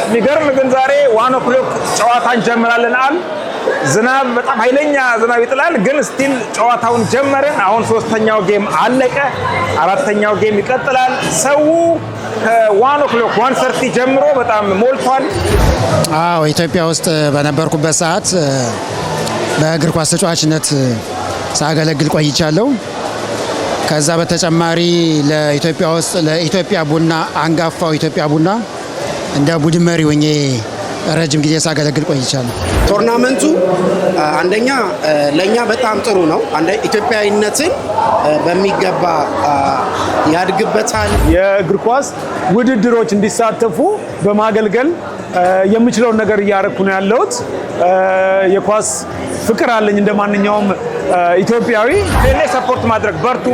የሚገርም ግን ዛሬ 1 o'clock ጨዋታ እንጀምራለን አል ዝናብ በጣም ኃይለኛ ዝናብ ይጥላል ግን ስቲል ጨዋታውን ጀመረን አሁን 3ኛው ጌም አለቀ 4ኛው ጌም ይቀጥላል ሰው ከ1 o'clock 1:30 ጀምሮ በጣም ሞልቷል ኢትዮጵያ ውስጥ በነበርኩበት ሰዓት በእግር ኳስ ተጫዋችነት ሳገለግል ቆይቻለሁ ከዛ በተጨማሪ ለኢትዮጵያ ውስጥ ለኢትዮጵያ ቡና አንጋፋው ኢትዮጵያ ቡና እንደ ቡድን መሪ ሆኜ ረጅም ጊዜ ሳገለግል ቆይቻለሁ ቶርናመንቱ አንደኛ ለኛ በጣም ጥሩ ነው ኢትዮጵያዊነትን በሚገባ ያድግበታል የእግር ኳስ ውድድሮች እንዲሳተፉ በማገልገል የምችለውን ነገር ያረኩ ነው ያለሁት የኳስ ፍቅር አለኝ እንደማንኛውም ኢትዮጵያዊ ለኔ ሰፖርት ማድረግ በርቱ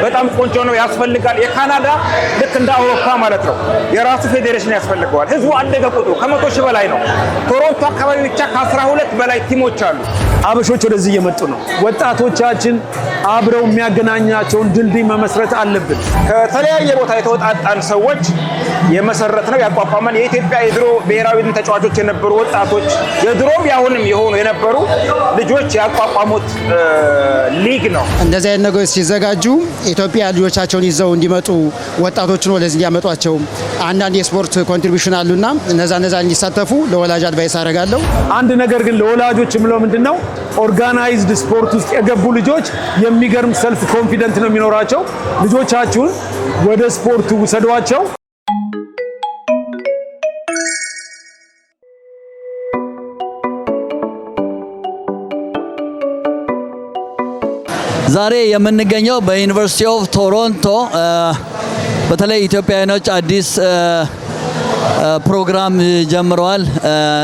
በጣም ቆንጆ ነው ያስፈልጋል የካናዳ ልክ እንደ አውሮፓ ማለት ነው የራሱ ፌዴሬሽን ያስፈልገዋል ህዝቡ አደገ ቁጥሩ ከ100 ሺህ በላይ ነው ቶሮንቶ አካባቢ ብቻ ከ12 በላይ ቲሞች አሉ አበሾች ወደዚህ እየመጡ ነው ወጣቶቻችን አብረው የሚያገናኛቸውን ድልድይ መመስረት አለብን ከተለያየ ቦታ የተወጣጣን ሰዎች የመሰረት ነው ያቋቋመን የኢትዮጵያ የድሮ ብሔራዊ ተጫዋቾች የነበሩ ወጣቶች የድሮም ያሁንም የሆኑ የነበሩ ልጆች ያቋቋሙት ሊግ ነው እንደዚህ አይነት ነገሮች ሲዘጋጁ ኢትዮጵያ ልጆቻቸውን ይዘው እንዲመጡ ወጣቶችን ወደዚህ እንዲያመጧቸው አንዳንድ የስፖርት ኮንትሪቢዩሽን አሉና እነዛ እንዲሳተፉ ለወላጅ አድቫይስ አደርጋለሁ አንድ ነገር ግን ለወላጆች ምለው ምንድነው ኦርጋናይዝድ ስፖርት ውስጥ የገቡ ልጆች የሚገርም ሰልፍ ኮንፊደንት ነው የሚኖራቸው ልጆቻችሁን ወደ ስፖርቱ ውሰዷቸው ዛሬ የምንገኘው በዩኒቨርሲቲ ኦፍ ቶሮንቶ በተለይ ኢትዮጵያውያኖች አዲስ ፕሮግራም ጀምረዋል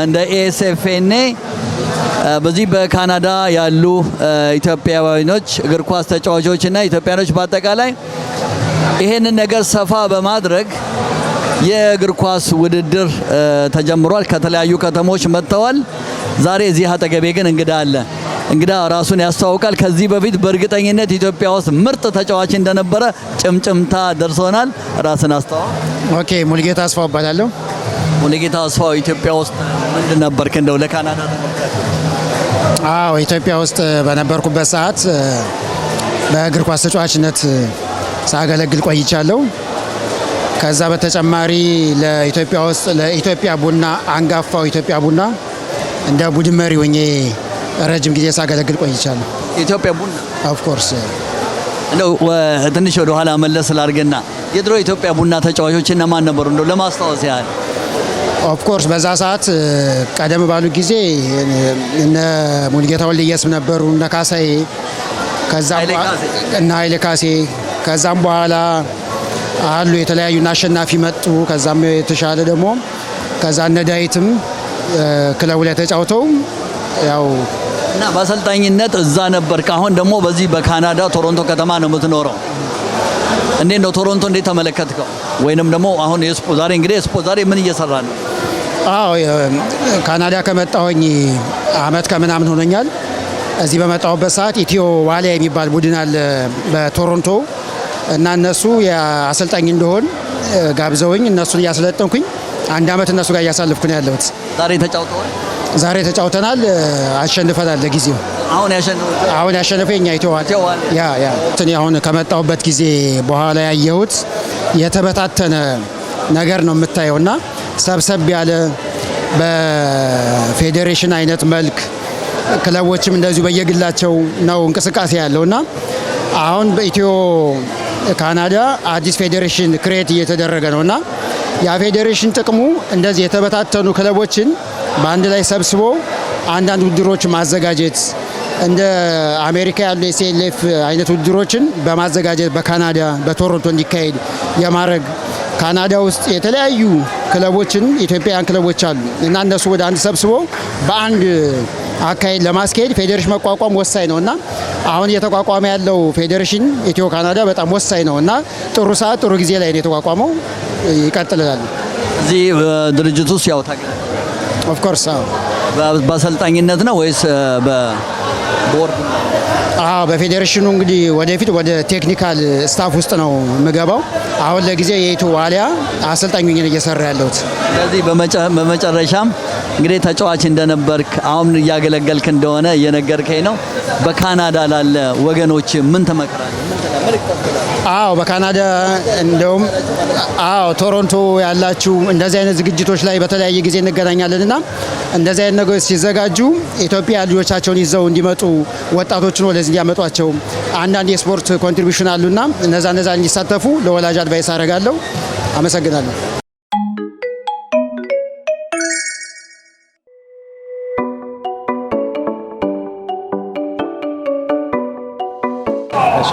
እንደ ኤኤስኤፍኤንኤ በዚህ በካናዳ ያሉ ኢትዮጵያውያኖች እግር ኳስ ተጫዋቾችና ኢትዮጵያኖች በአጠቃላይ ይሄንን ነገር ሰፋ በማድረግ የእግር ኳስ ውድድር ተጀምሯል ከተለያዩ ከተሞች መጥተዋል ዛሬ እዚህ አጠገቤ ግን እንግዳ አለ እንግዳ ራሱን ያስተዋውቃል ከዚህ በፊት በእርግጠኝነት ኢትዮጵያ ውስጥ ምርጥ ተጫዋች እንደነበረ ጭምጭምታ ደርሶናል ራስን አስተዋውቅ ኦኬ ሙልጌታ አስፋው እባላለሁ ሙልጌታ አስፋው ኢትዮጵያ ውስጥ ምንድን ነበርክ እንደው ለካናዳ ኢትዮጵያ ውስጥ በነበርኩበት ሰዓት በእግር ኳስ ተጫዋችነት ሳገለግል ቆይቻለሁ ከዛ በተጨማሪ ለኢትዮጵያ ውስጥ ለኢትዮጵያ ቡና አንጋፋው ኢትዮጵያ ቡና እንደ ቡድን መሪ ሆኜ ረጅም ጊዜ ሳገለግል ቆይቻለሁ ኢትዮጵያ ቡና ኦፍ ኮርስ እንደው ትንሽ ወደ ኋላ መለስ ላድርግና የድሮ ኢትዮጵያ ቡና ተጫዋቾች እነማን ነበሩ እንደው ለማስታወስ ያህል ኦፍ ኮርስ በዛ ሰዓት ቀደም ባሉ ጊዜ እነ ሙልጌታ ወልደየስ ነበሩ እነ ካሳዬ እና ኃይሌ ካሴ ከዛም በኋላ አሉ የተለያዩ አሸናፊ መጡ ከዛም የተሻለ ደግሞ ከዛ እነ ዳዊትም ክለቡ ላይ ተጫውተው ያው እና በአሰልጣኝነት እዛ ነበር አሁን ደግሞ በዚህ በካናዳ ቶሮንቶ ከተማ ነው የምትኖረው እንዴት ነው ቶሮንቶ እንዴት ተመለከትከው ወይንም ደግሞ አሁን ዛሬ እንግዲህ ዛሬ ምን እየሰራ ነው ካናዳ ከመጣሁኝ አመት ከምናምን ሆነኛል እዚህ በመጣሁበት ሰዓት ኢትዮ ዋሊያ የሚባል ቡድን አለ በቶሮንቶ እና እነሱ የአሰልጣኝ እንደሆን ጋብዘውኝ እነሱን እያሰለጠንኩኝ አንድ አመት እነሱ ጋር እያሳለፍኩ ነው ያለሁት ዛሬ ተጫውተናል አሸንፈናል ለጊዜው አሁን ያሸነፈኝ ኢትዮ ዋሊያ እኔ አሁን ከመጣሁበት ጊዜ በኋላ ያየሁት የተበታተነ ነገር ነው የምታየውና ሰብሰብ ያለ በፌዴሬሽን አይነት መልክ ክለቦችም እንደዚሁ በየግላቸው ነው እንቅስቃሴ ያለውና አሁን በኢትዮ ካናዳ አዲስ ፌዴሬሽን ክሬት እየተደረገ ነውና ያ ፌዴሬሽን ጥቅሙ እንደዚህ የተበታተኑ ክለቦችን በአንድ ላይ ሰብስቦ አንዳንድ ውድድሮች ማዘጋጀት እንደ አሜሪካ ያሉ የሲኤልኤፍ አይነት ውድድሮችን በማዘጋጀት በካናዳ በቶሮንቶ እንዲካሄድ የማድረግ ካናዳ ውስጥ የተለያዩ ክለቦችን ኢትዮጵያውያን ክለቦች አሉ እና እነሱ ወደ አንድ ሰብስቦ በአንድ አካሄድ ለማስኬድ ፌዴሬሽን መቋቋም ወሳኝ ነውና አሁን እየተቋቋመ ያለው ፌዴሬሽን ኢትዮ ካናዳ በጣም ወሳኝ ነውና ጥሩ ሰዓት ጥሩ ጊዜ ላይ ነው የተቋቋመው ይቀጥላል እዚህ ድርጅቱ ውስጥ ያው ታገለ ኦፍ ኮርስ በአሰልጣኝነት ነው ወይስ በቦርድ በፌዴሬሽኑ እንግዲህ ወደፊት ወደ ቴክኒካል ስታፍ ውስጥ ነው የምገባው። አሁን ለጊዜ የኢትዮ ዋሊያ አሰልጣኝ ሆኜ እየሰራ ያለሁት። ስለዚህ በመጨረሻም እንግዲህ ተጫዋች እንደነበርክ አሁን እያገለገልክ እንደሆነ እየነገርከኝ ነው። በካናዳ ላለ ወገኖች ምን ትመክራለህ? በካናዳ እንደውም ቶሮንቶ ያላችሁ እንደዚህ አይነት ዝግጅቶች ላይ በተለያየ ጊዜ እንገናኛለንና እንደዚህ አይነት ነገሮች ሲዘጋጁ ኢትዮጵያ ልጆቻቸውን ይዘው እንዲመጡ ወጣቶችን ወደዚህ እንዲያመጧቸው አንዳንድ የስፖርት ኮንትሪቢዩሽን አሉና እነዛ እንዲሳተፉ ለወላጅ አድቫይስ አደርጋለሁ። አመሰግናለሁ።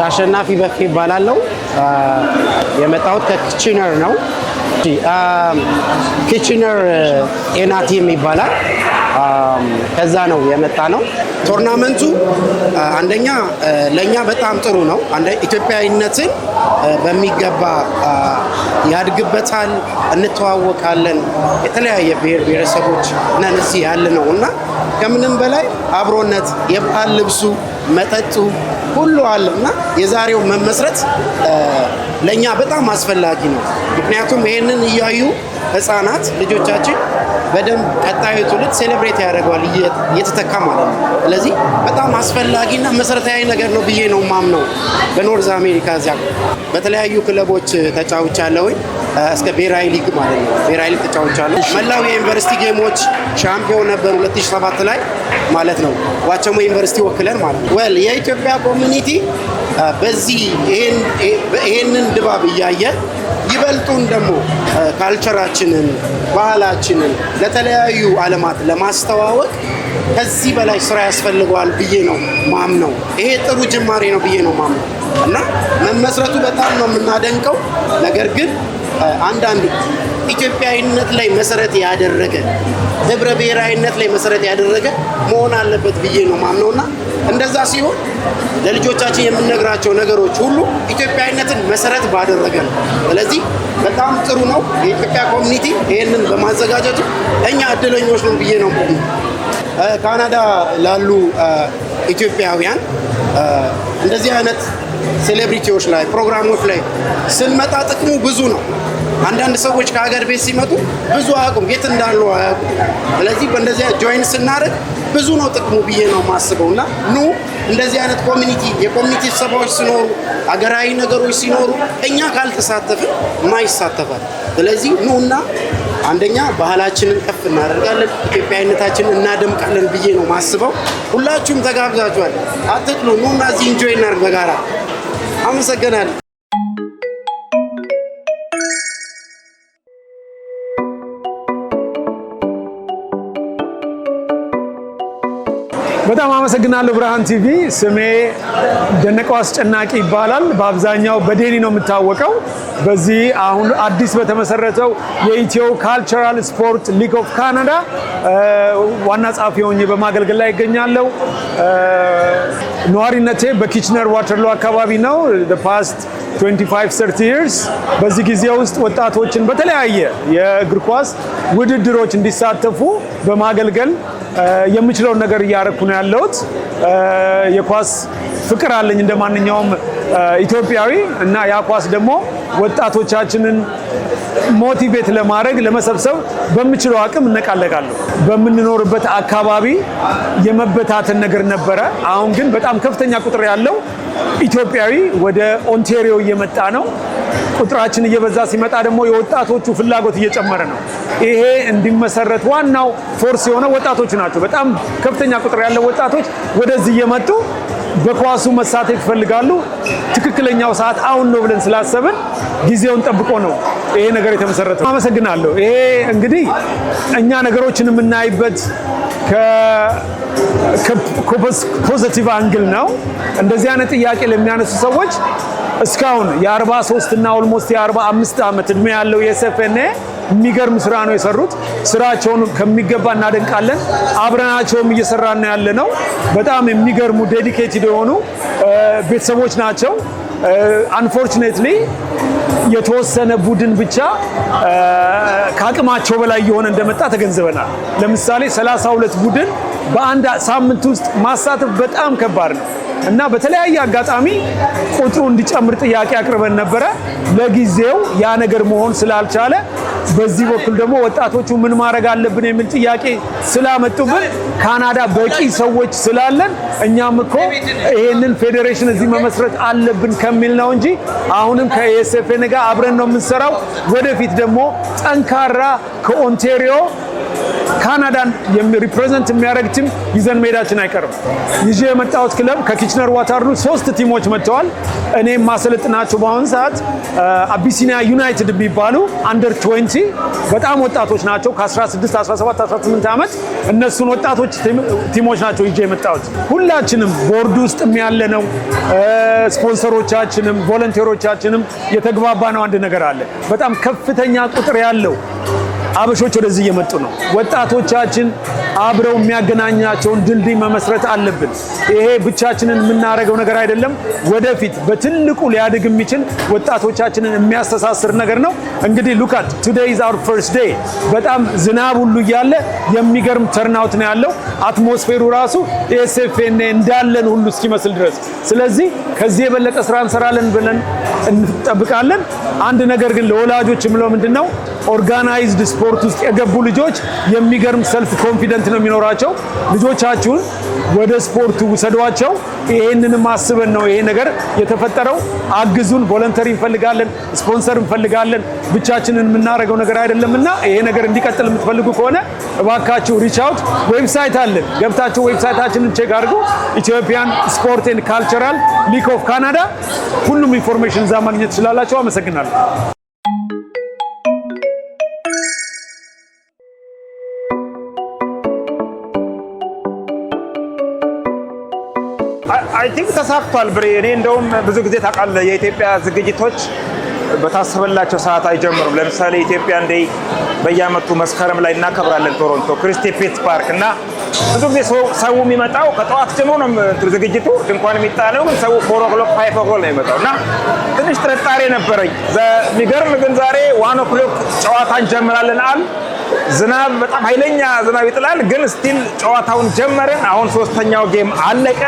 አሸናፊ በፌ ይባላለሁ። የመጣሁት ከኪችነር ነው። ኪችነር ጤና ቲም ይባላል። ከዛ ነው የመጣ ነው። ቶርናመንቱ አንደኛ ለኛ በጣም ጥሩ ነው። ኢትዮጵያዊነትን በሚገባ ያድግበታል፣ እንተዋወቃለን። የተለያየ ብሔር ብሔረሰቦች ነን እዚህ ያለ ነው እና ከምንም በላይ አብሮነት፣ የባህል ልብሱ፣ መጠጡ ሁሉ አለ እና የዛሬው መመስረት ለኛ በጣም አስፈላጊ ነው። ምክንያቱም ይሄንን እያዩ ህፃናት ልጆቻችን በደንብ ቀጣዩ ትውልድ ሴሌብሬት ያደርገዋል እየተተካ ማለት ነው። ስለዚህ በጣም አስፈላጊና መሰረታዊ ነገር ነው ብዬ ነው ማምነው። በኖርዝ አሜሪካ እዚያ በተለያዩ ክለቦች ተጫውቻለሁ እስከ ብሔራዊ ሊግ ማለት ነው። ብሔራዊ ሊግ ተጫውቻለሁ። መላው የዩኒቨርሲቲ ጌሞች ሻምፒዮን ነበር 2007 ላይ ማለት ነው። ዋቸሞ ዩኒቨርሲቲ ወክለን ማለት ነው። የኢትዮጵያ ኮሚኒቲ በዚህ ይሄንን ድባብ እያየ ይበልጡን ደግሞ ካልቸራችንን ባህላችንን ለተለያዩ ዓለማት ለማስተዋወቅ ከዚህ በላይ ስራ ያስፈልገዋል ብዬ ነው ማምነው። ይሄ ጥሩ ጅማሬ ነው ብዬ ነው ማምነው እና መመስረቱ በጣም ነው የምናደንቀው። ነገር ግን አንዳንድ ኢትዮጵያዊነት ላይ መሰረት ያደረገ ህብረ ብሔራዊነት ላይ መሰረት ያደረገ መሆን አለበት ብዬ ነው ማምነውና እንደዛ ሲሆን ለልጆቻችን የምንነግራቸው ነገሮች ሁሉ ኢትዮጵያዊነትን መሰረት ባደረገ ነው። ስለዚህ በጣም ጥሩ ነው የኢትዮጵያ ኮሚኒቲ ይሄንን በማዘጋጀቱ እኛ እድለኞች ነን ብዬ ነው። ካናዳ ላሉ ኢትዮጵያውያን እንደዚህ አይነት ሴሌብሪቲዎች ላይ ፕሮግራሞች ላይ ስንመጣ ጥቅሙ ብዙ ነው። አንዳንድ ሰዎች ከሀገር ቤት ሲመጡ ብዙ አያውቁም፣ የት እንዳሉ አያውቁም። ስለዚህ በእንደዚህ ጆይን ስናደርግ ብዙ ነው ጥቅሙ ብዬ ነው የማስበው እና ኑ እንደዚህ አይነት የኮሚኒቲ ስብሰባዎች ሲኖሩ አገራዊ ነገሮች ሲኖሩ እኛ ካልተሳተፍን ማይሳተፋል። ስለዚህ ኑና አንደኛ ባህላችንን ከፍ እናደርጋለን፣ ኢትዮጵያዊነታችንን እናደምቃለን ብዬ ነው ማስበው። ሁላችሁም ተጋብዛችኋል። አትጥሉ፣ ኑና እዚህ ኢንጆይ እናድርግ በጋራ። አመሰግናለሁ። በጣም አመሰግናለሁ ብርሃን ቲቪ። ስሜ ደነቀው አስጨናቂ ይባላል። በአብዛኛው በዴኒ ነው የምታወቀው። በዚህ አሁን አዲስ በተመሰረተው የኢትዮ ካልቸራል ስፖርት ሊግ ኦፍ ካናዳ ዋና ጸሐፊ ሆኜ በማገልገል ላይ ይገኛለሁ። ነዋሪነቴ በኪችነር ዋተርሎ አካባቢ ነው። the past 25-30 years በዚህ ጊዜ ውስጥ ወጣቶችን በተለያየ የእግር ኳስ ውድድሮች እንዲሳተፉ በማገልገል የምችለውን ነገር እያደረኩ ነው ያለሁት። የኳስ ፍቅር አለኝ እንደማንኛውም ኢትዮጵያዊ እና ያ ኳስ ደግሞ ወጣቶቻችንን ሞቲቬት ለማድረግ ለመሰብሰብ በምችለው አቅም እነቃለቃለሁ። በምንኖርበት አካባቢ የመበታተን ነገር ነበረ። አሁን ግን በጣም ከፍተኛ ቁጥር ያለው ኢትዮጵያዊ ወደ ኦንታሪዮ እየመጣ ነው። ቁጥራችን እየበዛ ሲመጣ ደግሞ የወጣቶቹ ፍላጎት እየጨመረ ነው። ይሄ እንዲመሰረት ዋናው ፎርስ የሆነው ወጣቶች ናቸው። በጣም ከፍተኛ ቁጥር ያለው ወጣቶች ወደዚህ እየመጡ በኳሱ መሳተፍ ይፈልጋሉ። ትክክለኛው ሰዓት አሁን ነው ብለን ስላሰብን ጊዜውን ጠብቆ ነው ይሄ ነገር የተመሰረተው። አመሰግናለሁ። ይሄ እንግዲህ እኛ ነገሮችን የምናይበት ከፖዚቲቭ አንግል ነው። እንደዚህ አይነት ጥያቄ ለሚያነሱ ሰዎች እስካሁን የ43 እና ኦልሞስት የ45 ዓመት እድሜ ያለው የኤስኤፍኤንኤ የሚገርም ስራ ነው የሰሩት። ስራቸውን ከሚገባ እናደንቃለን። አብረናቸውም እየሰራን ያለ ነው። በጣም የሚገርሙ ዴዲኬትድ የሆኑ ቤተሰቦች ናቸው። አንፎርቹኔትሊ የተወሰነ ቡድን ብቻ ከአቅማቸው በላይ የሆነ እንደመጣ ተገንዝበናል። ለምሳሌ 32 ቡድን በአንድ ሳምንት ውስጥ ማሳተፍ በጣም ከባድ ነው እና በተለያየ አጋጣሚ ቁጥሩ እንዲጨምር ጥያቄ አቅርበን ነበረ። ለጊዜው ያ ነገር መሆን ስላልቻለ በዚህ በኩል ደግሞ ወጣቶቹ ምን ማድረግ አለብን የሚል ጥያቄ ስላመጡብን ካናዳ በቂ ሰዎች ስላለን እኛም እኮ ይሄንን ፌዴሬሽን እዚህ መመስረት አለብን ከሚል ነው እንጂ አሁንም ከኤስኤፍኤን ጋር አብረን ነው የምንሰራው። ወደፊት ደግሞ ጠንካራ ከኦንታሪዮ ካናዳን ሪፕሬዘንት የሚያደርግ ቲም ይዘን መሄዳችን አይቀርም። ይዤ የመጣሁት ክለብ ከኪችነር ዋተርሉ 3 ቲሞች መጥተዋል። እኔም ማሰለጥናቸው በአሁኑ ሰዓት አቢሲኒያ ዩናይትድ የሚባሉ አንደር 20 በጣም ወጣቶች ናቸው ከ16፣ 17፣ 18 ዓመት እነሱን ወጣቶች ቲሞች ናቸው ይዤ የመጣሁት። ሁላችንም ቦርድ ውስጥ ያለነው ስፖንሰሮቻችንም ቮለንቲሮቻችንም የተግባባ ነው። አንድ ነገር አለ። በጣም ከፍተኛ ቁጥር ያለው አበሾች ወደዚህ እየመጡ ነው። ወጣቶቻችን አብረው የሚያገናኛቸውን ድልድይ መመስረት አለብን። ይሄ ብቻችንን የምናደርገው ነገር አይደለም። ወደፊት በትልቁ ሊያድግ የሚችል ወጣቶቻችንን የሚያስተሳስር ነገር ነው። እንግዲህ ሉካት ቱዴይ ኢዝ አወር ፈርስት ዴይ። በጣም ዝናብ ሁሉ እያለ የሚገርም ተርናውት ነው ያለው። አትሞስፌሩ ራሱ ኤስኤፍኤን እንዳለን ሁሉ እስኪመስል ድረስ። ስለዚህ ከዚህ የበለጠ ስራ እንሰራለን ብለን እንጠብቃለን። አንድ ነገር ግን ለወላጆች የምለው ምንድነው ኦርጋናይዝድ ስፖርት ውስጥ የገቡ ልጆች የሚገርም ሰልፍ ኮንፊደንት ነው የሚኖራቸው። ልጆቻችሁን ወደ ስፖርቱ ውሰዷቸው። ይሄንንም አስበን ነው ይሄ ነገር የተፈጠረው። አግዙን። ቮለንተሪ እንፈልጋለን፣ ስፖንሰር እንፈልጋለን። ብቻችንን የምናደርገው ነገር አይደለምና ይሄ ነገር እንዲቀጥል የምትፈልጉ ከሆነ እባካችሁ ሪች አውት። ዌብሳይት አለን፣ ገብታችሁ ዌብሳይታችንን ቼክ አድርጉ። ኢትዮጵያን ስፖርት ኤንድ ካልቸራል ሊግ ኦፍ ካናዳ። ሁሉም ኢንፎርሜሽን እዛ ማግኘት ትችላላችሁ። አመሰግናለሁ። አይ ቲንክ ተሳክቷል ብሬ። እኔ እንደውም ብዙ ጊዜ ታውቃለህ የኢትዮጵያ ዝግጅቶች በታሰበላቸው ሰዓት አይጀምሩም። ለምሳሌ ኢትዮጵያ ዴይ በየዓመቱ መስከረም ላይ እናከብራለን ቶሮንቶ ክሪስቲ ፒትስ ፓርክ እና ብዙ ጊዜ ሰው የሚመጣው ከጠዋት ጀምሮ ነው ዝግጅቱ። ድንኳን የሚጣለው ግን ሰው 4 o'clock 5 o'clock ነው የሚመጣው እና ትንሽ ጥርጣሬ ነበረኝ። የሚገርም ግን ዛሬ 1 o'clock ጨዋታ እንጀምራለን አል ዝናብ በጣም ኃይለኛ ዝናብ ይጥላል፣ ግን ስቲል ጨዋታውን ጀመረን። አሁን 3ኛው ጌም አለቀ፣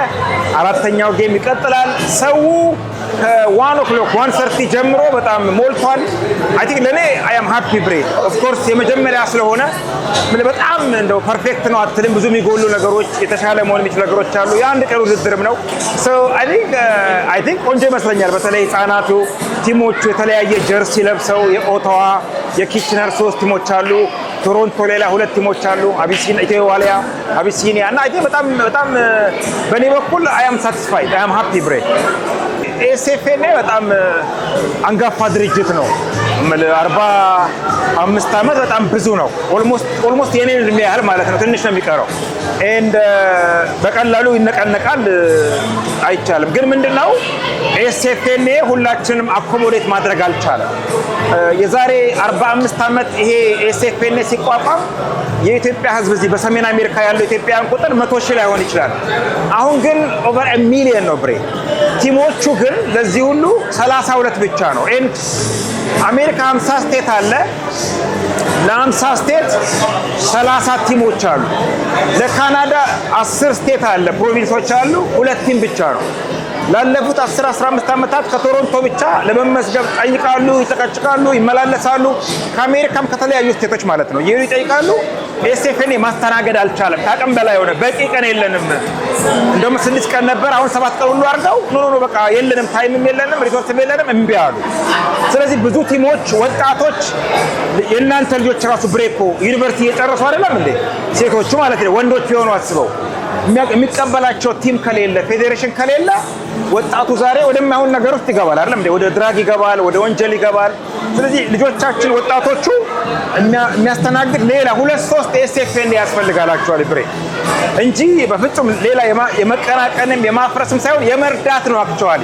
4ኛው ጌም ይቀጥላል። ሰው ከ1 o'clock 1:30 ጀምሮ በጣም ሞልቷል። አይ ቲንክ ለኔ አይ አም ሃፒ ብሬ። ኦፍ ኮርስ የመጀመሪያ ስለሆነ በጣም እንደው ፐርፌክት ነው አትልም። ብዙ የሚጎሉ ነገሮች፣ የተሻለ መሆን የሚችሉ ነገሮች አሉ። የአንድ ቀን ውድድርም ነው። ሶ አይ ቲንክ ቆንጆ ይመስለኛል። በተለይ ህጻናቱ ቲሞቹ የተለያየ ጀርሲ ለብሰው የኦታዋ የኪችነር 3 ቲሞች አሉ። ቶሮንቶ ሌላ 2 ቲሞች አሉ። አቢሲኒያ፣ ኢትዮ ዋሊያ፣ አቢሲኒያ እና አይ በጣም በኔ በኩል አይ አም ሳቲስፋይድ አይ አም ሃፒ ብሬ። ኤስኤፍኤን በጣም አንጋፋ ድርጅት ነው። 45 ዓመት በጣም ብዙ ነው። ኦልሞስት የኔን እድሜ ያህል ማለት ነው። ትንሽ ነው የሚቀረው ኤንድ በቀላሉ ይነቀነቃል አይቻልም። ግን ምንድነው ኤስኤፍኤን ሁላችንም አኮሞዴት ማድረግ አልቻለም። የዛሬ 45 ዓመት ይሄ ኤስኤፍኤን ሲቋቋም የኢትዮጵያ ሕዝብ እዚህ በሰሜን አሜሪካ ያለው ኢትዮጵያን ቁጥር 100,000 ላይሆን ይችላል። አሁን ግን ኦቨር 1 ሚሊዮን ነው ብሬ። ቲሞቹ ግን ለዚህ ሁሉ 32 ብቻ ነው። ኤንድ አሜሪካ 50 ስቴት አለ። ለ50 ስቴት 30 ቲሞች አሉ። ለካናዳ 10 ስቴት አለ፣ ፕሮቪንሶች አሉ። 2 ቲም ብቻ ነው። ላለፉት 10-15 ዓመታት ከቶሮንቶ ብቻ ለመመዝገብ ጠይቃሉ፣ ይጨቀጭቃሉ፣ ይመላለሳሉ። ከአሜሪካም ከተለያዩ ስቴቶች ማለት ነው ይሄዱ ይጠይቃሉ። ኤስኤፍኤን ማስተናገድ አልቻለም። ታቀም በላይ ሆነ። በቂ ቀን የለንም። እንደውም 6 ቀን ነበር፣ አሁን 7 ቀን ሁሉ አድርገው ኖ በቃ የለንም፣ ታይምም የለንም፣ ሪሶርስም የለንም እምቢ አሉ። ስለዚህ ብዙ ቲሞች ወጣቶች የእናንተ ልጆች ራሱ ብሬኮ ዩኒቨርሲቲ እየጨረሱ አይደለም እንዴ ሴቶቹ ማለት ነው ወንዶች ቢሆኑ አስበው የሚቀበላቸው ቲም ከሌለ ፌዴሬሽን ከሌለ ወጣቱ ዛሬ ወደማይሆን ነገር ውስጥ ይገባል አይደል? ወደ ድራግ ይገባል፣ ወደ ወንጀል ይገባል። ስለዚህ ልጆቻችን ወጣቶቹ የሚያስተናግድ ሌላ 2-3 ኤስኤፍኤን ያስፈልጋላቸዋል ብሬ እንጂ በፍጹም ሌላ የመቀናቀንም የማፍረስም ሳይሆን የመርዳት ነው። አክቹአሊ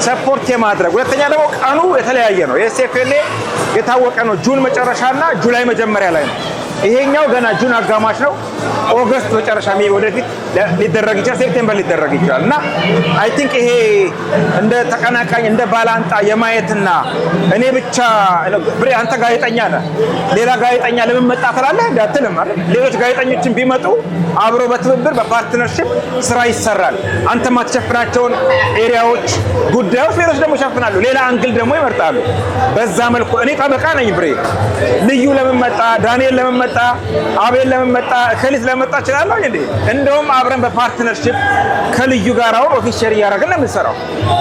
ሰፖርት የማድረግ ሁለተኛ ደግሞ ቀኑ የተለያየ ነው። ኤስኤፍኤን የታወቀ ነው ጁን መጨረሻና ጁላይ መጀመሪያ ላይ ነው። ይሄኛው ገና ጁን አጋማሽ ነው። ኦገስት መጨረሻ ወደፊት ሊደረግ ይችላል፣ ሴፕቴምበር ሊደረግ ይችላል። እና አይ ቲንክ ይሄ እንደ ተቀናቃኝ እንደ ባላንጣ የማየትና እኔ ብቻ ብሬ አንተ ጋዜጠኛ ነህ፣ ሌላ ጋዜጠኛ ለምን መጣ ትላለህ እንዳትልም አይደል? ሌሎች ጋዜጠኞችን ቢመጡ አብሮ በትብብር በፓርትነርሺፕ ስራ ይሰራል። አንተ ማትሸፍናቸውን ኤሪያዎች፣ ጉዳዮች ሌሎች ደግሞ ይሸፍናሉ፣ ሌላ አንግል ደግሞ ይመርጣሉ። በዛ መልኩ እኔ ጠበቃ ነኝ ብሬ። ልዩ ለምን መጣ፣ ዳንኤል ለምን መጣ፣ አቤል ለምን መጣ፣ ከሊት ለምን መጣ እችላለሁ እንዴ? እንደውም አብረን በፓርትነርሺፕ ከልዩ ጋር አሁን ኦፊሻል እያደረግን ነው የምንሰራው።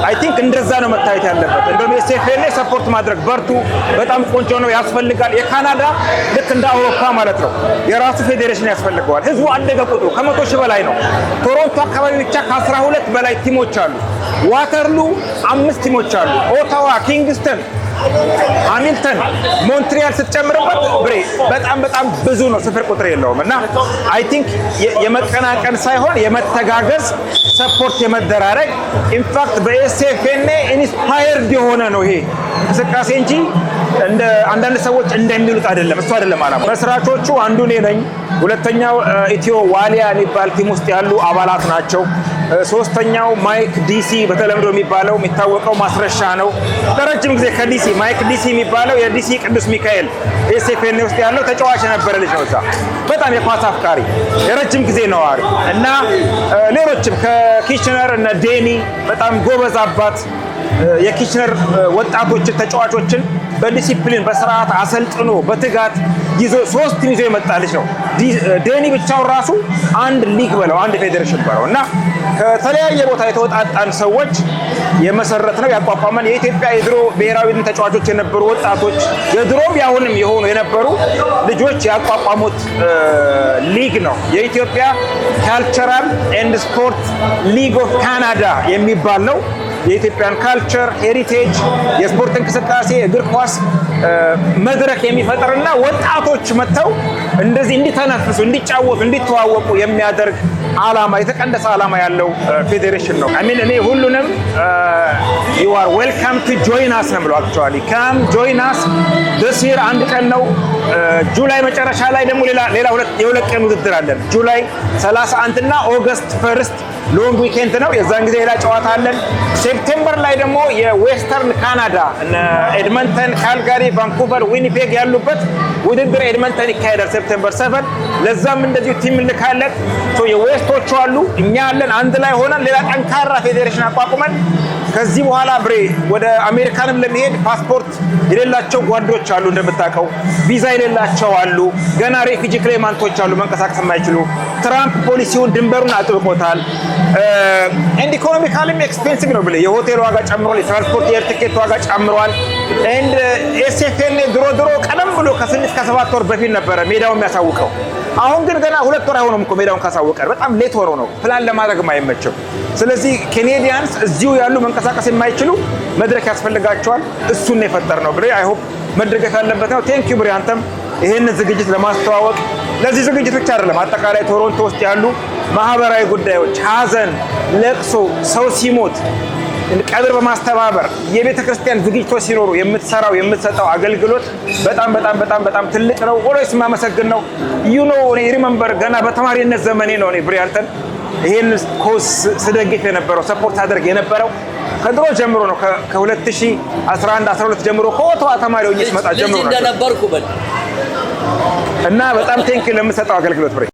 አይ ቲንክ እንደዛ ነው መታየት ያለበት። እንደውም ኤስኤፍኤን ሰፖርት ማድረግ በርቱ፣ በጣም ቆንጆ ነው፣ ያስፈልጋል። የካናዳ ልክ እንደ አውሮፓ ማለት ነው የራሱ ፌዴሬሽን ያስፈልገዋል። ህዝቡ አደገ ቁጥሩ ከ100 ሺህ በላይ ነው። ቶሮንቶ አካባቢ ብቻ ከ12 በላይ ቲሞች አሉ። ዋተርሉ 5 ቲሞች አሉ። ኦታዋ፣ ኪንግስተን፣ ሃሚልተን፣ ሞንትሪያል ስትጨምርበት ብሬ በጣም ብዙ ነው፣ ስፍር ቁጥር የለውም። እና አይ ቲንክ የመቀናቀን ሳይሆን የመተጋገዝ ሰፖርት የመደራረግ ኢንፋክት በኤስኤፍኤን ኢንስፓየርድ የሆነ ነው ይሄ እንቅስቃሴ እንጂ እንደ አንዳንድ ሰዎች እንደሚሉት አይደለም። እሱ አይደለም አላማ። መስራቾቹ አንዱ እኔ ነኝ። ሁለተኛው ኢትዮ ዋሊያ የሚባል ቲም ውስጥ ያሉ አባላት ናቸው። ሶስተኛው ማይክ ዲሲ በተለምዶ የሚባለው የሚታወቀው ማስረሻ ነው። ለረጅም ጊዜ ከዲሲ ማይክ ዲሲ የሚባለው የዲሲ ቅዱስ ሚካኤል ኤስኤፍኤን ውስጥ ያለው ተጫዋች የነበረ ልጅ ነው። እዛ በጣም የኳስ አፍቃሪ የረጅም ጊዜ ነዋሪ እና ሌሎችም ከኪችነር እነ ዴኒ በጣም ጎበዝ አባት የኪችነር ወጣቶችን ተጫዋቾችን በዲሲፕሊን በስርዓት አሰልጥኖ በትጋት ይዞ 3 ይዞ የመጣ ልጅ ነው። ዴኒ ብቻውን ራሱ አንድ ሊግ በለው አንድ ፌዴሬሽን በለው እና ከተለያየ ቦታ የተወጣጣን ሰዎች የመሰረት ነው ያቋቋመን የኢትዮጵያ የድሮ ብሔራዊ ቡድን ተጫዋቾች የነበሩ ወጣቶች የድሮም ያሁንም የሆኑ የነበሩ ልጆች ያቋቋሙት ሊግ ነው። የኢትዮጵያ ካልቸራል ኤንድ ስፖርት ሊግ ኦፍ ካናዳ የሚባል ነው። የኢትዮጵያን ካልቸር ሄሪቴጅ የስፖርት እንቅስቃሴ እግር ኳስ መድረክ የሚፈጥርና ወጣቶች መጥተው እንደዚህ እንዲተነፍሱ፣ እንዲጫወቱ፣ እንዲተዋወቁ የሚያደርግ ዓላማ የተቀደሰ ዓላማ ያለው ፌዴሬሽን ነው። አይ ሚን እኔ ሁሉንም you are welcome to join us ነው ብለው actually come join us this year አንድ ቀን ነው። ጁላይ መጨረሻ ላይ ደግሞ ሌላ የሁለት ቀን ውድድር አለን። ጁላይ 31 እና ኦገስት 1 ሎንግ ዊኬንድ ነው። የዛን ጊዜ ሌላ ጨዋታ አለን። ሴፕቴምበር ላይ ደግሞ የዌስተርን ካናዳ ኤድመንተን፣ ካልጋሪ፣ ቫንኩቨር፣ ዊኒፔግ ያሉበት ውድድር ኤድመንተን ይካሄዳል ሴፕቴምበር 7። ለዛም እንደዚሁ ቲም እንልካለን። የዌስቶቹ አሉ፣ እኛ አለን። አንድ ላይ ሆነን ሌላ ጠንካራ ፌዴሬሽን አቋቁመን ከዚህ በኋላ ብሬ ወደ አሜሪካንም ለመሄድ ፓስፖርት የሌላቸው ጓዶች አሉ፣ እንደምታውቀው ቪዛ የሌላቸው አሉ፣ ገና ሬፊጂ ክሌማንቶች አሉ፣ መንቀሳቀስ የማይችሉ። ትራምፕ ፖሊሲውን ድንበሩን አጥብቆታል። ኤንድ ኢኮኖሚካሊም ኤክስፔንሲቭ ነው ብለ የሆቴል ዋጋ ጨምሯል፣ የትራንስፖርት የኤር ቲኬት ዋጋ ጨምሯል። ኤንድ ኤስኤፍኤን ድሮ ቀደም ብሎ ከ6 እስከ 7 ወር በፊት ነበረ ሜዳውን የሚያሳውቀው። አሁን ግን ገና 2 ወር አይሆንም እኮ ሜዳውን ካሳወቀ፣ በጣም ሌት ሆኖ ነው ፕላን ለማድረግ የማይመቸው። ስለዚህ ኬኔዲያንስ እዚሁ ያሉ መንቀሳቀስ የማይችሉ መድረክ ያስፈልጋቸዋል። እሱን ነው የፈጠርነው ብሬ። አይ ሆፕ መድረክ ያለበት ነው። ቴንክ ዩ ብሬ። አንተም ይሄን ዝግጅት ለማስተዋወቅ ለዚህ ዝግጅት ብቻ አይደለም፣ አጠቃላይ ቶሮንቶ ውስጥ ያሉ ማህበራዊ ጉዳዮች፣ ሀዘን፣ ለቅሶ፣ ሰው ሲሞት ቀብር በማስተባበር የቤተ ክርስቲያን ዝግጅቶች ሲኖሩ የምትሰራው የምትሰጠው አገልግሎት በጣም ትልቅ ነው። ኦልዌይስ የማመሰግን ነው። ዩ ኖ እኔ ሪመምበር ገና በተማሪነት ዘመኔ ነው እኔ ብሬ አንተን ይሄን ኮርስ ስደግፍ የነበረው ሰፖርት አደርግ የነበረው ከድሮ ጀምሮ ነው። ከ2011 12 ጀምሮ ከኦታዋ ተማሪዎች እየመጣ ጀምሮ ነው እንደነበርኩ በል እና በጣም ቴንክ ዩ ለምትሰጠው አገልግሎት ብሬ።